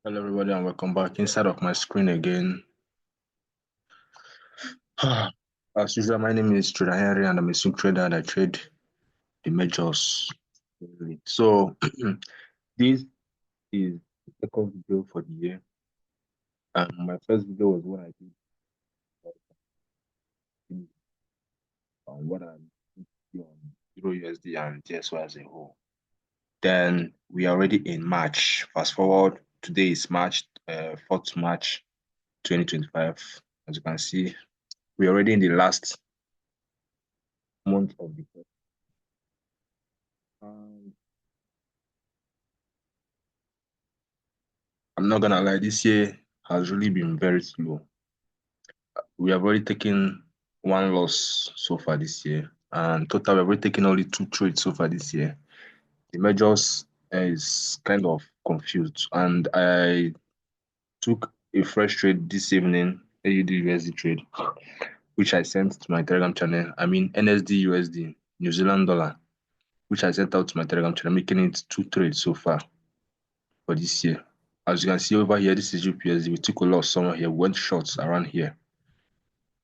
Hello, everybody, and welcome back. Inside of my screen again. As usual, my name is Trader Henry, and I'm a swing trader, and I trade the majors. So, this is the second video for the year. And my first video was what I did on what I did on Euro USD and DSY as a whole. Then we are already in March. Fast forward, today is March, 4th March 2025. As you can see, we're already in the last month of the year. I'm not gonna lie, this year has really been very slow. We have already taken one loss so far this year, and total we've already taken only two trades so far this year. The majors is kind of confused, and I took a fresh trade this evening, AUD USD trade, which I sent to my Telegram channel. I mean NSD USD, New Zealand dollar, which I sent out to my Telegram channel, making it two trades so far for this year. As you can see over here, this is UPSD. We took a loss somewhere here, went shorts around here.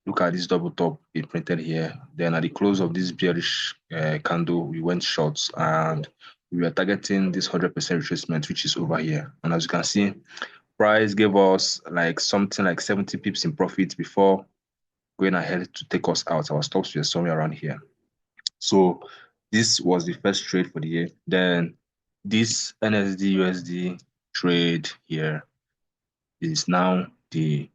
Look at this double top it printed here. Then at the close of this bearish candle, we went shorts and we were targeting this 100% retracement, which is over here. And as you can see, price gave us like something like 70 pips in profit before going ahead to take us out. Our stops were somewhere around here. So this was the first trade for the year. Then this NSD USD trade here is now the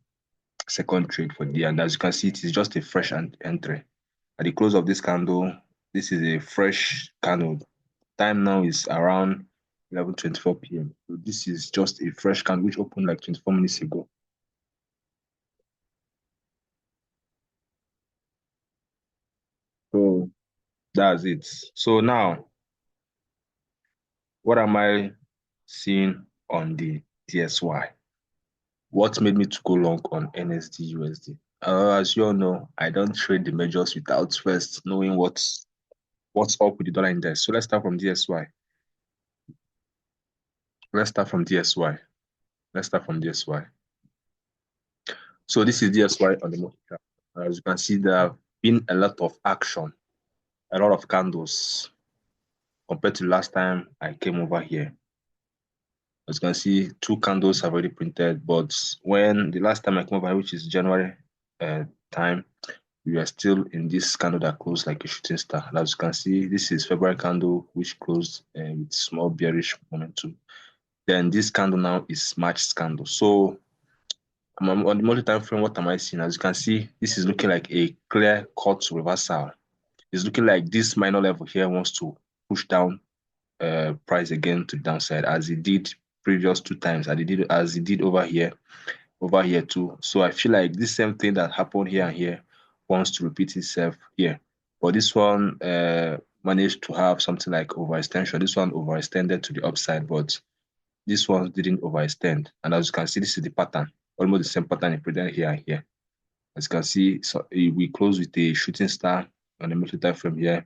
second trade for the day. And as you can see, it is just a fresh entry. At the close of this candle, this is a fresh candle. Time now is around 11:24 p.m. So this is just a fresh candle which opened like 24 minutes ago. So that's it. So now, what am I seeing on the DSY? What made me to go long on NSD USD? As you all know, I don't trade the majors without first knowing what's up with the dollar index. So let's start from DSY. Let's start from DSY. Let's start from DSY. So this is DSY on the market cap. As you can see, there have been a lot of action, a lot of candles compared to last time I came over here. As you can see, two candles have already printed, but when the last time I came over here, which is January time, we are still in this candle that closed like a shooting star. And as you can see, this is February candle, which closed with small bearish momentum. Then this candle now is March candle. So on the monthly time frame, what am I seeing? As you can see, this is looking like a clear cut reversal. It's looking like this minor level here wants to push down price again to the downside as it did previous two times, as it did over here too. So I feel like this same thing that happened here and here wants to repeat itself here. But this one managed to have something like overextension. This one overextended to the upside, but this one didn't overextend. And as you can see, this is the pattern, almost the same pattern presented here and here. As you can see, so we close with a shooting star on the monthly time frame here,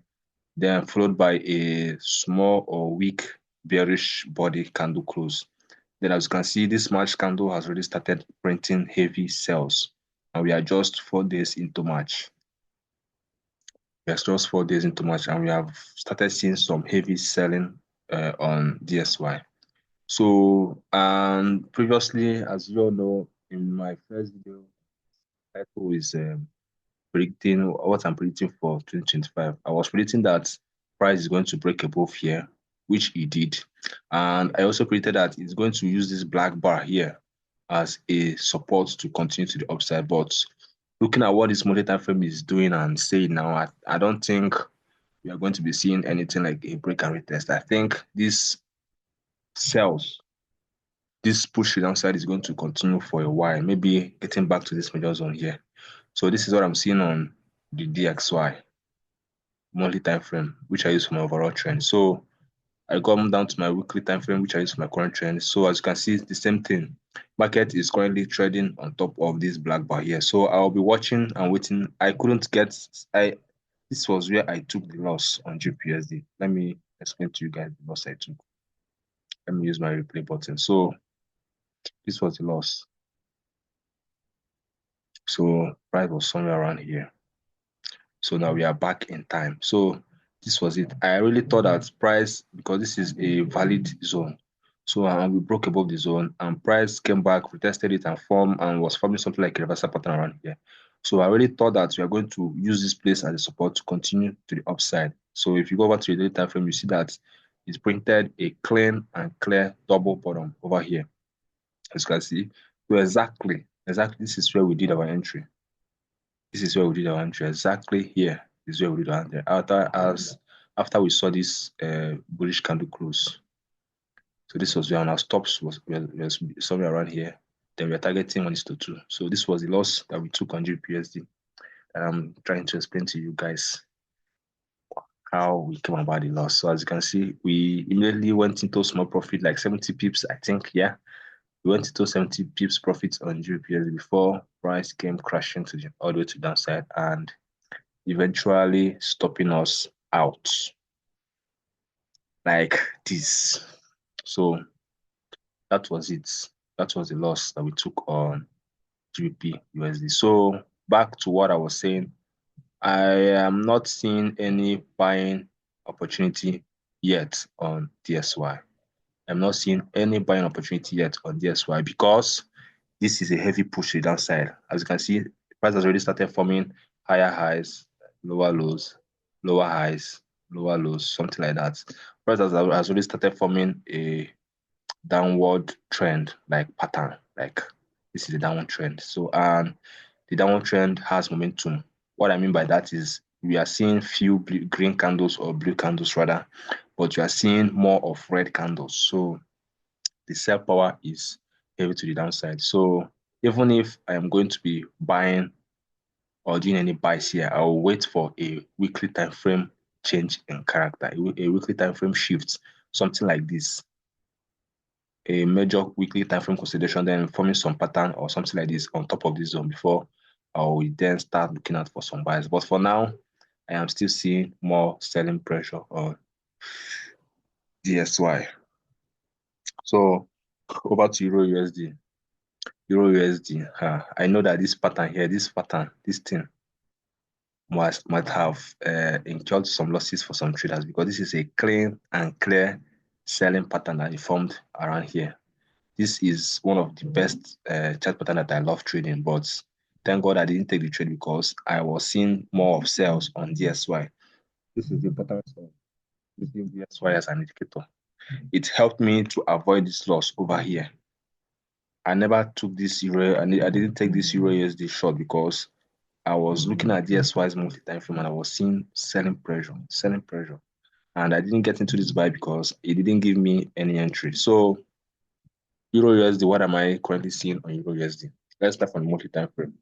then followed by a small or weak bearish body candle close. Then as you can see, this March candle has already started printing heavy sells. And we are just 4 days into March. We are just 4 days into March and we have started seeing some heavy selling on DSY. So, and previously, as you all know, in my first video, title is predicting what I'm predicting for 2025. I was predicting that price is going to break above here, which it did. And I also predicted that it's going to use this black bar here as a support to continue to the upside. But looking at what this monthly time frame is doing and saying now, I don't think we are going to be seeing anything like a break and retest. I think this sells this push to downside is going to continue for a while, maybe getting back to this major zone here. So this is what I'm seeing on the DXY monthly time frame, which I use for my overall trend. So I come down to my weekly time frame, which I use for my current trend. So as you can see, it's the same thing. Market is currently trading on top of this black bar here. So I'll be watching and waiting. I couldn't get this was where I took the loss on GPSD. Let me explain to you guys the loss I took. Let me use my replay button. So This was the loss. So price was somewhere around here. So now we are back in time. So this was it. I really thought that price, because this is a valid zone. So we broke above the zone and price came back, retested it and was forming something like a reversal pattern around here. So I really thought that we are going to use this place as a support to continue to the upside. So if you go over to the daily time frame, you see that it's printed a clean and clear double bottom over here. As you can see, so exactly this is where we did our entry. This is where we did our entry. Exactly here is where we did our entry. After we saw this bullish candle close. So this was where our stops was somewhere around here. Then we are targeting 1:2. So this was the loss that we took on GBPUSD. And I'm trying to explain to you guys how we came about the loss. So as you can see, we immediately went into small profit, like 70 pips, I think. Yeah, we went into 70 pips profits on GBPUSD before price came crashing to all the way to downside and eventually stopping us out like this. So that was it. That was the loss that we took on GBP USD. So back to what I was saying, I am not seeing any buying opportunity yet on DSY. I'm not seeing any buying opportunity yet on DSY because this is a heavy push to the downside. As you can see, the price has already started forming higher highs, lower lows, lower highs, lower lows, something like that. Price has already started forming a downward trend, like pattern, like this is a downward trend. So, and the downward trend has momentum. What I mean by that is we are seeing few green candles or blue candles rather, but you are seeing more of red candles. So the sell power is heavy to the downside. So even if I am going to be buying or doing any buys here, I will wait for a weekly time frame change in character, a weekly time frame shift, something like this, a major weekly time frame consolidation, then forming some pattern or something like this on top of this zone before I will then start looking out for some buys. But for now, I am still seeing more selling pressure on DSY. So over to Euro USD. Euro USD. I know that this pattern here, this thing might have incurred some losses for some traders because this is a clean and clear selling pattern that is formed around here. This is one of the best chart pattern that I love trading, but thank God I didn't take the trade because I was seeing more of sales on DSY. This is the importance of using DSY as an indicator. It helped me to avoid this loss over here. I never took this euro, I didn't take this euro USD short because I was looking at DSY's monthly time frame and I was seeing selling pressure. And I didn't get into this buy because it didn't give me any entry. So Euro USD, what am I currently seeing on Euro USD? Let's start from the monthly time frame.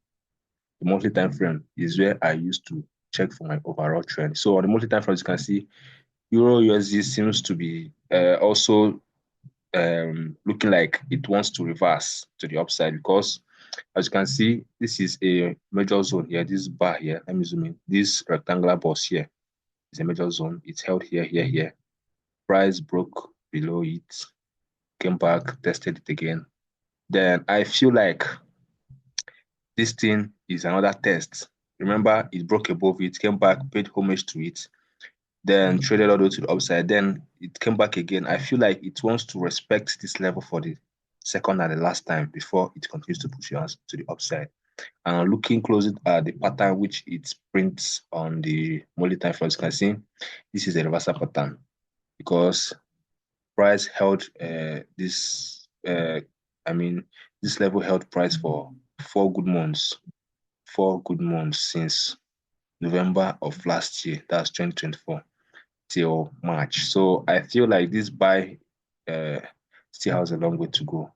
The monthly time frame is where I used to check for my overall trend. So on the monthly time frame, as you can see, Euro USD seems to be also looking like it wants to reverse to the upside because as you can see, this is a major zone here. This bar here, let me zoom in. This rectangular box here is a major zone. It's held here, here. Price broke below it, came back, tested it again. Then I feel like this thing is another test. Remember, it broke above it, came back, paid homage to it, then traded all the way to the upside. Then it came back again. I feel like it wants to respect this level for the second and the last time before it continues to push us to the upside. And looking closely at the pattern which it prints on the monthly time frame, you can see this is a reversal pattern because price held this this level held price for 4 good months since November of last year, that's 2024, till March. So I feel like this buy still has a long way to go.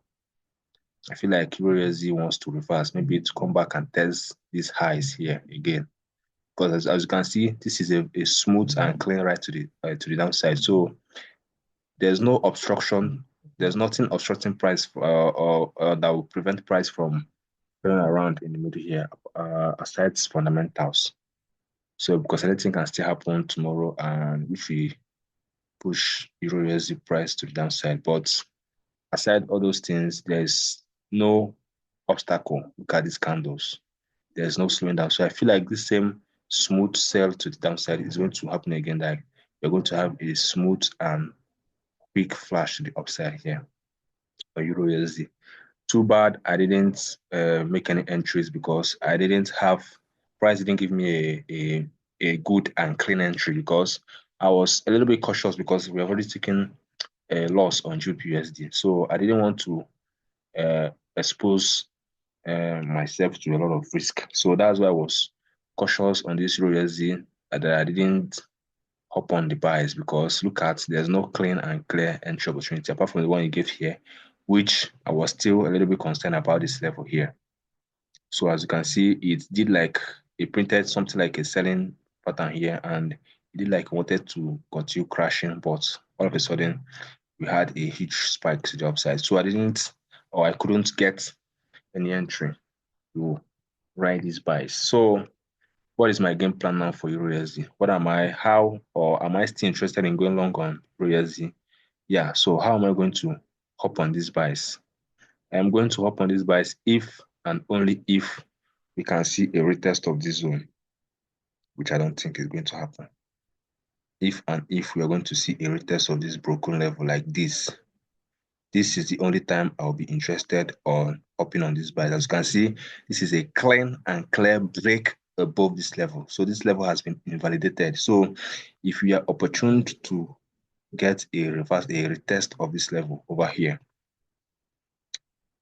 I feel like USD wants to reverse, maybe to come back and test these highs here again. Because as you can see, this is a smooth and clean right to the downside. So there's no obstruction. There's nothing obstructing price or that will prevent price from going around in the middle here, aside fundamentals. So because anything can still happen tomorrow, and if we push Euro USD price to the downside, but aside all those things, there's no obstacle. Look at these candles. There's no slowing down. So I feel like this same smooth sell to the downside is going to happen again. Like you're going to have a smooth and quick flash to the upside here for Euro USD. Too bad I didn't make any entries because I didn't have price didn't give me a good and clean entry because I was a little bit cautious because we have already taken a loss on GBP. So I didn't want to expose myself to a lot of risk. So that's why I was cautious on this Euro USD that I didn't hop on the buys because look at there's no clean and clear entry opportunity apart from the one you gave here, which I was still a little bit concerned about this level here. So as you can see, it did like it printed something like a selling pattern here, and it did like wanted to continue crashing, but all of a sudden we had a huge spike to the upside. So I didn't or I couldn't get any entry to ride these buys. So what is my game plan now for Euro USD? What am I, how, or am I still interested in going long on Euro USD? Yeah, so how am I going to hop on these buys? I'm going to hop on these buys if and only if we can see a retest of this zone, which I don't think is going to happen. If and if we are going to see a retest of this broken level like this is the only time I'll be interested on hopping on this buy. As you can see, this is a clean and clear break above this level. So this level has been invalidated. So if we are opportune to get a retest of this level over here,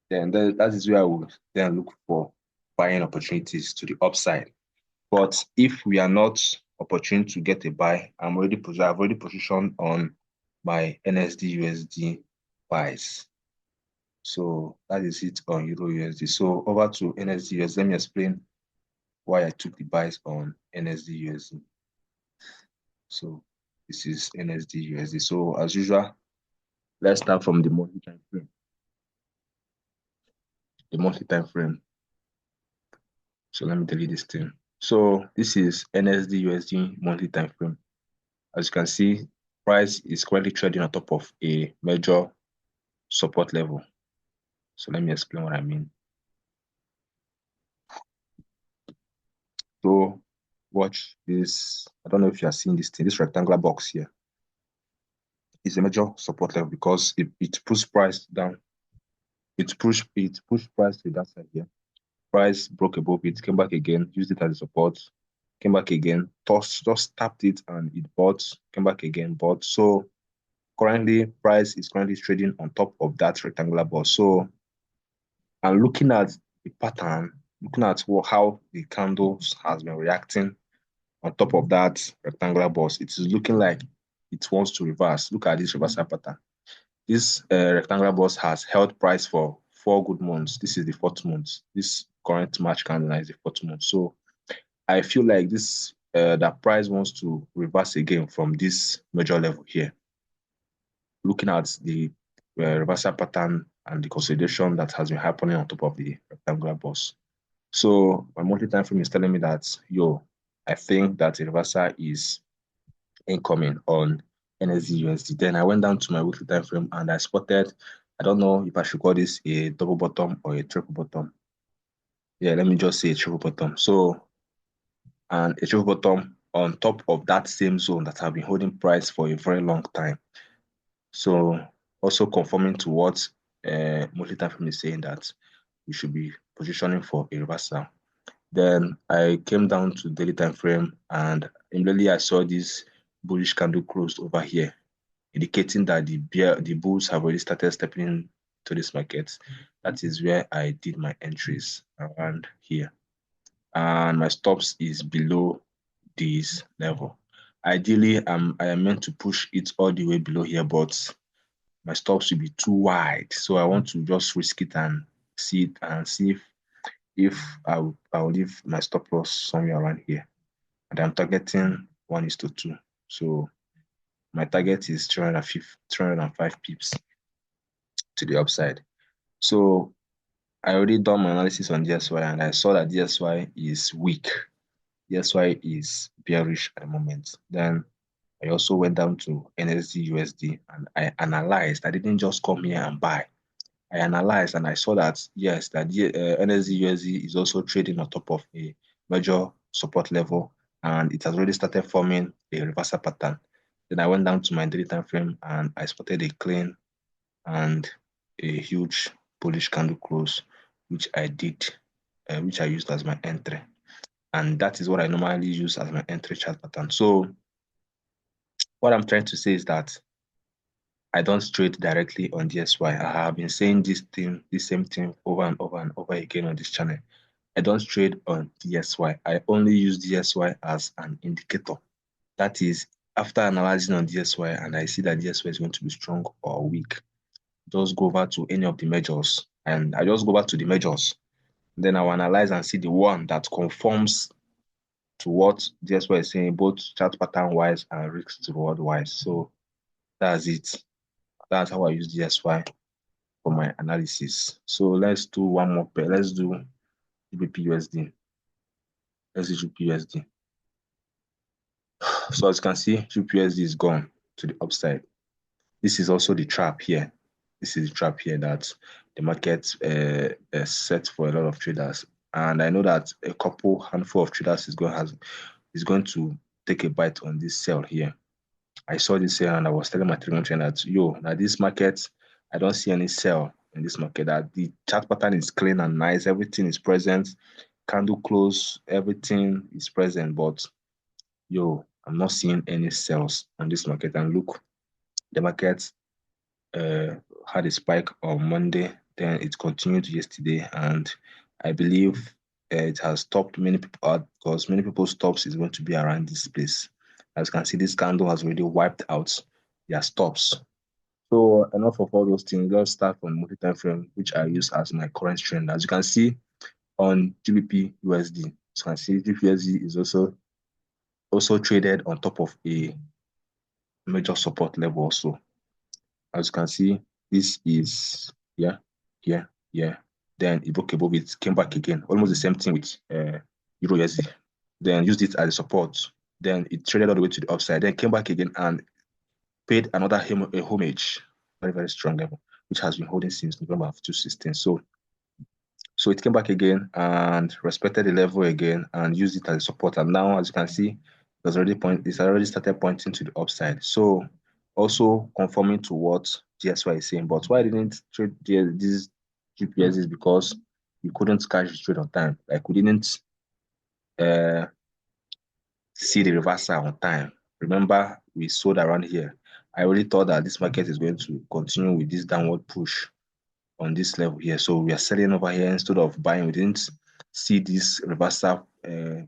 then that is where I will then look for buying opportunities to the upside. But if we are not opportune to get a buy, I've already positioned on my NSD USD buys. So that is it on Euro USD. So over to NSD USD. Let me explain why I took the buys on NSD USD. So this is NSD USD. So as usual, let's start from the monthly time frame. The monthly time frame. So let me delete this thing. So this is NSD USD monthly time frame. As you can see, price is currently trading on top of a major support level. So let me explain what I mean. So watch this. I don't know if you are seeing this thing, this rectangular box here is a major support level because it pushed price down. It pushed price to that side here. Price broke above it, came back again, used it as a support, came back again, just tapped it and it bought, came back again, bought. So currently, price is currently trading on top of that rectangular box. So I'm looking at the pattern, looking at how the candles has been reacting on top of that rectangular box. It is looking like it wants to reverse. Look at this reversal pattern. This rectangular box has held price for 4 good months. This is the 4th month. This current March candle is the 4th month. So I feel like this that price wants to reverse again from this major level here. Looking at the reversal pattern and the consolidation that has been happening on top of the rectangular box. So my monthly time frame is telling me that, I think that a reversal is incoming on NSD USD. Then I went down to my weekly time frame and I spotted, I don't know if I should call this a double bottom or a triple bottom. Yeah, let me just say a triple bottom. So, and a triple bottom on top of that same zone that have been holding price for a very long time. So also conforming to what monthly time frame is saying that we should be positioning for a reversal. Then I came down to daily time frame and immediately I saw this bullish candle closed over here, indicating that the bulls have already started stepping into this market. That is where I did my entries around here. And my stops is below this level. Ideally, I am meant to push it all the way below here, but my stops will be too wide. So I want to just risk it and see it and see if I'll leave my stop loss somewhere around here. And I'm targeting 1:2. So my target is 305 pips to the upside. So I already done my analysis on DSY and I saw that DSY is weak. DSY is bearish at the moment. Then I also went down to NSD USD and I analyzed. I didn't just come here and buy. I analyzed and I saw that yes, that the NSD USD is also trading on top of a major support level, and it has already started forming a reversal pattern. Then I went down to my daily time frame and I spotted a clean and a huge bullish candle close, which I did, which I used as my entry. And that is what I normally use as my entry chart pattern. So what I'm trying to say is that I don't trade directly on DSY. I have been saying this same thing over and over and over again on this channel. I don't trade on DSY. I only use DSY as an indicator. That is, after analyzing on DSY and I see that DSY is going to be strong or weak, just go over to any of the measures and I just go back to the measures. Then I'll analyze and see the one that conforms to what DSY is saying, both chart pattern wise and risk to reward wise. So that's it. That's how I use DSY for my analysis. So let's do one more pair. Let's do GBP USD. Let's do GBP USD. So as you can see, GBP USD is gone to the upside. This is also the trap here. This is the trap here that the market set for a lot of traders. And I know that a handful of traders is going to take a bite on this sell here. I saw this sell and I was telling my trading trainer that, now this market, I don't see any sell in this market, that the chart pattern is clean and nice. Everything is present. Candle close, everything is present. But, I'm not seeing any sells on this market. And look, the market had a spike on Monday, then it continued yesterday, and I believe it has stopped many people out because many people's stops is going to be around this place. As you can see, this candle has already wiped out their stops. So enough of all those things. Let's start from multi-time frame, which I use as my current trend. As you can see on GBP USD, as you can see GBP USD is also traded on top of a major support level also. As you can see, this is here, here, here. Then it broke above it, came back again. Almost the same thing with Euro USD. Then used it as a support. Then it traded all the way to the upside. Then came back again and paid another homage, very, very strong level, which has been holding since November of 2016. So it came back again and respected the level again and used it as a support. And now, as you can see, it's already started pointing to the upside. So also conforming to what GSY is saying. But why I didn't trade these GPS is because we couldn't catch the trade on time. Like we didn't see the reversal on time. Remember, we sold around here. I really thought that this market is going to continue with this downward push on this level here. So we are selling over here instead of buying. We didn't see this reversal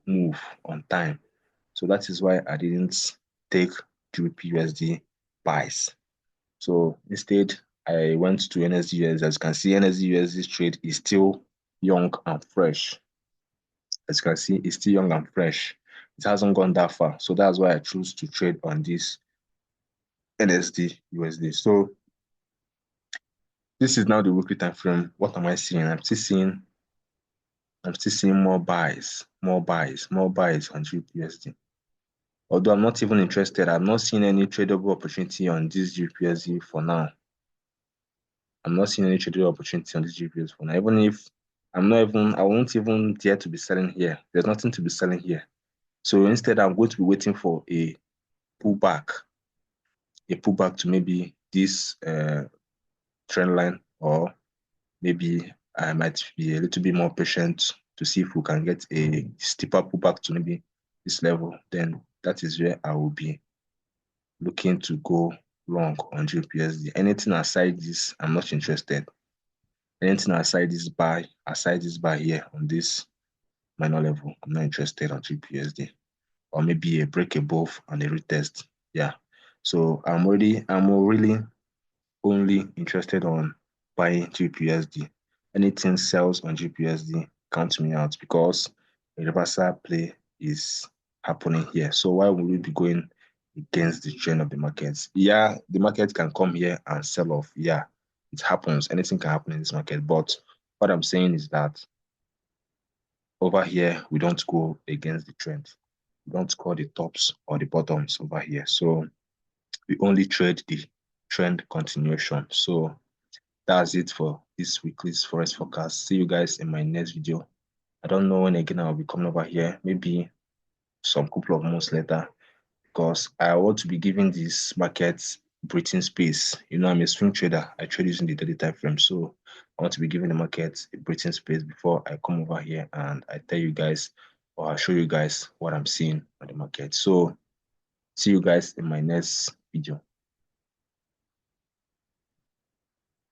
move on time. So that is why I didn't take GBP USD buys. So instead, I went to NSD USD. As you can see, NSD USD trade is still young and fresh. As you can see, it's still young and fresh. It hasn't gone that far. So that's why I choose to trade on this NSD USD. So this is now the weekly time frame. What am I seeing? I'm still seeing more buys on GBP. Although I'm not even interested, I'm not seeing any tradable opportunity on this GBP for now. I'm not seeing any tradable opportunity on this GBP for now. Even if I won't even dare to be selling here. There's nothing to be selling here. So instead, I'm going to be waiting for a pullback to maybe this trend line, or maybe I might be a little bit more patient to see if we can get a steeper pullback to maybe this level. Then that is where I will be looking to go long on GBPSD. Anything aside this, I'm not interested. Anything aside this buy here on this minor level, I'm not interested on GBPSD. Or maybe a break above and a retest. Yeah. So I'm really only interested on buying GBPSD. Anything sells on GBPSD, count me out, because a reversal play is happening here. So why would we be going against the trend of the markets? Yeah, the market can come here and sell off. Yeah, it happens. Anything can happen in this market. But what I'm saying is that over here, we don't go against the trend. We don't score the tops or the bottoms over here. So we only trade the trend continuation. So that's it for this weekly's forex forecast. See you guys in my next video. I don't know when again I'll be coming over here. Maybe some couple of months later, because I want to be giving this market breathing space. I'm a swing trader. I trade using the daily time frame. So I want to be giving the market a breathing space before I come over here and I tell you guys, or I'll show you guys what I'm seeing on the market. So see you guys in my next video.